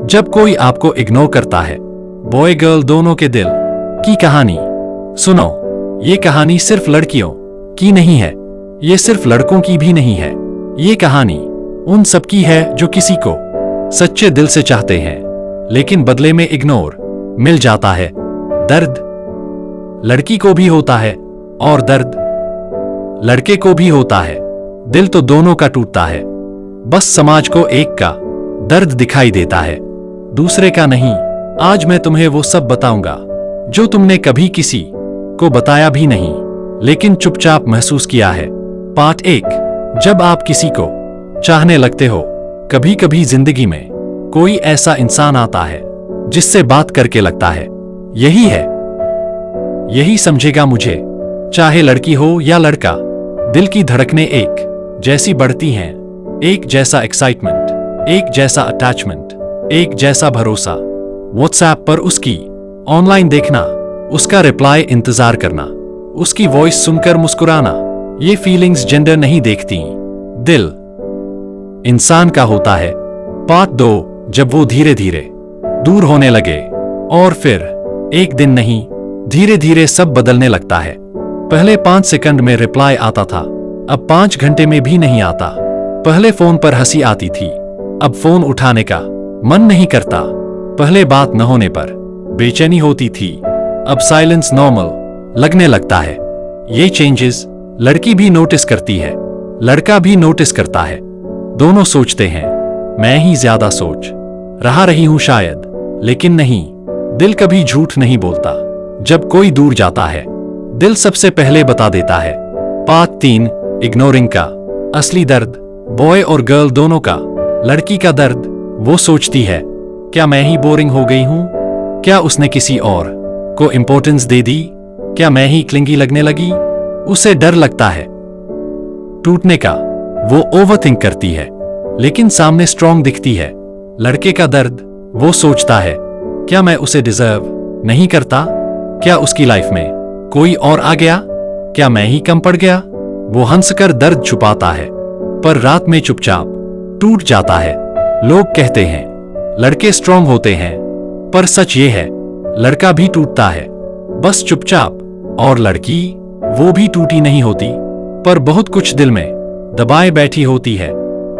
जब कोई आपको इग्नोर करता है, बॉय गर्ल दोनों के दिल की कहानी सुनो। ये कहानी सिर्फ लड़कियों की नहीं है, ये सिर्फ लड़कों की भी नहीं है। ये कहानी उन सब की है जो किसी को सच्चे दिल से चाहते हैं लेकिन बदले में इग्नोर मिल जाता है। दर्द लड़की को भी होता है और दर्द लड़के को भी होता है। दिल तो दोनों का टूटता है, बस समाज को एक का दर्द दिखाई देता है, दूसरे का नहीं। आज मैं तुम्हें वो सब बताऊंगा जो तुमने कभी किसी को बताया भी नहीं लेकिन चुपचाप महसूस किया है। पार्ट 1। जब आप किसी को चाहने लगते हो, कभी कभी जिंदगी में कोई ऐसा इंसान आता है जिससे बात करके लगता है यही है, यही समझेगा मुझे। चाहे लड़की हो या लड़का, दिल की धड़कनें एक जैसी बढ़ती हैं, एक जैसा एक्साइटमेंट, एक जैसा अटैचमेंट, एक जैसा भरोसा। व्हाट्सएप पर उसकी ऑनलाइन देखना, उसका रिप्लाई इंतजार करना, उसकी वॉइस सुनकर मुस्कुराना, ये फीलिंग्स जेंडर नहीं देखती, दिल इंसान का होता है। पार्ट 2। जब वो धीरे धीरे दूर होने लगे और फिर एक दिन नहीं, धीरे धीरे सब बदलने लगता है। पहले 5 सेकंड में रिप्लाई आता था, अब 5 घंटे में भी नहीं आता। पहले फोन पर हंसी आती थी, अब फोन उठाने का मन नहीं करता। पहले बात न होने पर बेचैनी होती थी, अब साइलेंस नॉर्मल लगने लगता है। ये चेंजेस लड़की भी नोटिस करती है, लड़का भी नोटिस करता है। दोनों सोचते हैं मैं ही ज्यादा सोच रही हूं शायद, लेकिन नहीं, दिल कभी झूठ नहीं बोलता। जब कोई दूर जाता है, दिल सबसे पहले बता देता है। पार्ट 3। इग्नोरिंग का असली दर्द। बॉय और गर्ल दोनों का। लड़की का दर्द, वो सोचती है क्या मैं ही बोरिंग हो गई हूं, क्या उसने किसी और को इंपॉर्टेंस दे दी, क्या मैं ही क्लिंगी लगने लगी। उसे डर लगता है टूटने का, वो ओवरथिंक करती है लेकिन सामने स्ट्रांग दिखती है। लड़के का दर्द, वो सोचता है क्या मैं उसे डिजर्व नहीं करता, क्या उसकी लाइफ में कोई और आ गया, क्या मैं ही कम पड़ गया। वो हंसकर दर्द छुपाता है पर रात में चुपचाप टूट जाता है। लोग कहते हैं लड़के स्ट्रांग होते हैं, पर सच ये है लड़का भी टूटता है, बस चुपचाप। और लड़की, वो भी टूटी नहीं होती पर बहुत कुछ दिल में दबाए बैठी होती है।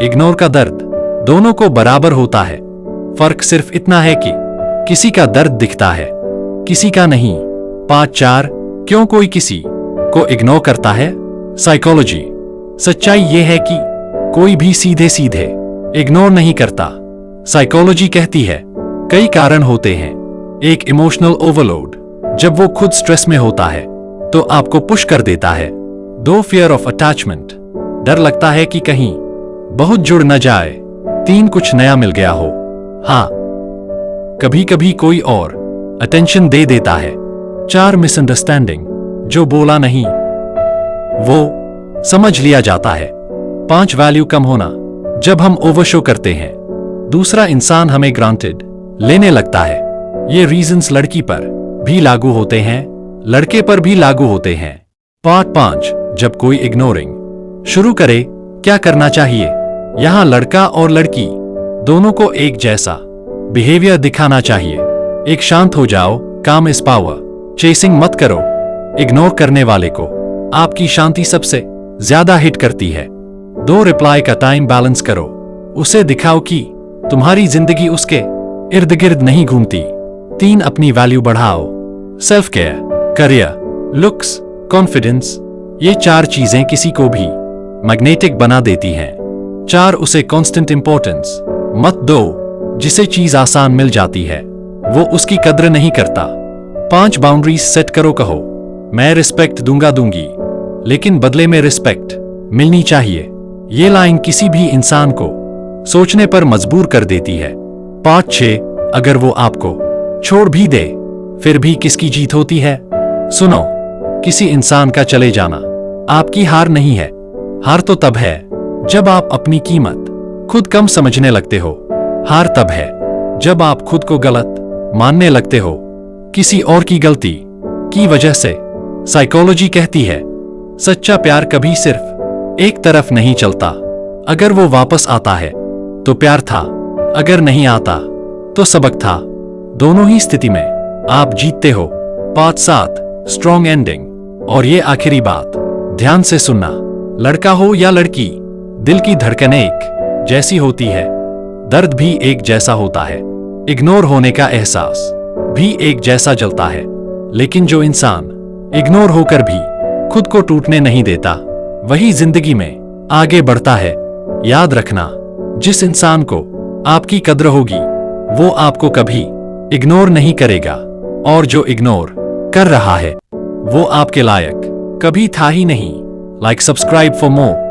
इग्नोर का दर्द दोनों को बराबर होता है, फर्क सिर्फ इतना है कि किसी का दर्द दिखता है, किसी का नहीं। पार्ट 4। क्यों कोई किसी को इग्नोर करता है। साइकोलॉजी। सच्चाई ये है कि कोई भी सीधे सीधे इग्नोर नहीं करता। साइकोलॉजी कहती है कई कारण होते हैं। एक, इमोशनल ओवरलोड, जब वो खुद स्ट्रेस में होता है तो आपको पुश कर देता है। 2, फियर ऑफ अटैचमेंट, डर लगता है कि कहीं बहुत जुड़ न जाए। 3, कुछ नया मिल गया हो। हाँ, कभी कभी कोई और अटेंशन दे देता है। 4, मिसअंडरस्टैंडिंग, जो बोला नहीं वो समझ लिया जाता है। 5, वैल्यू कम होना, जब हम ओवरशो करते हैं दूसरा इंसान हमें ग्रांटेड लेने लगता है। ये रीजंस लड़की पर भी लागू होते हैं, लड़के पर भी लागू होते हैं। पार्ट 5। जब कोई इग्नोरिंग शुरू करे, क्या करना चाहिए। यहां लड़का और लड़की दोनों को एक जैसा बिहेवियर दिखाना चाहिए। एक, शांत हो जाओ, काम इज पावर, चेसिंग मत करो। इग्नोर करने वाले को आपकी शांति सबसे ज्यादा हिट करती है। 2, रिप्लाई का टाइम बैलेंस करो, उसे दिखाओ कि तुम्हारी जिंदगी उसके इर्द गिर्द नहीं घूमती। 3, अपनी वैल्यू बढ़ाओ, self care, career, looks, confidence, ये 4 चीजें किसी को भी मैग्नेटिक बना देती हैं। 4, उसे कांस्टेंट इंपॉर्टेंस मत दो, जिसे चीज आसान मिल जाती है वो उसकी कद्र नहीं करता। 5, बाउंड्रीज सेट करो, कहो मैं रिस्पेक्ट दूंगी लेकिन बदले में रिस्पेक्ट मिलनी चाहिए। ये लाइन किसी भी इंसान को सोचने पर मजबूर कर देती है। पार्ट 6। अगर वो आपको छोड़ भी दे फिर भी किसकी जीत होती है। सुनो, किसी इंसान का चले जाना आपकी हार नहीं है। हार तो तब है जब आप अपनी कीमत खुद कम समझने लगते हो। हार तब है जब आप खुद को गलत मानने लगते हो किसी और की गलती की वजह से। साइकोलॉजी कहती है सच्चा प्यार कभी सिर्फ एक तरफ नहीं चलता। अगर वो वापस आता है तो प्यार था, अगर नहीं आता तो सबक था। दोनों ही स्थिति में आप जीतते हो। Part 7 strong ending. और ये आखिरी बात ध्यान से सुनना, लड़का हो या लड़की, दिल की धड़कनें एक जैसी होती है, दर्द भी एक जैसा होता है, इग्नोर होने का एहसास भी एक जैसा जलता है। लेकिन जो इंसान इग्नोर होकर भी खुद को टूटने नहीं देता, वही जिंदगी में आगे बढ़ता है। याद रखना, जिस इंसान को आपकी कद्र होगी वो आपको कभी इग्नोर नहीं करेगा, और जो इग्नोर कर रहा है वो आपके लायक कभी था ही नहीं। Like, subscribe for more.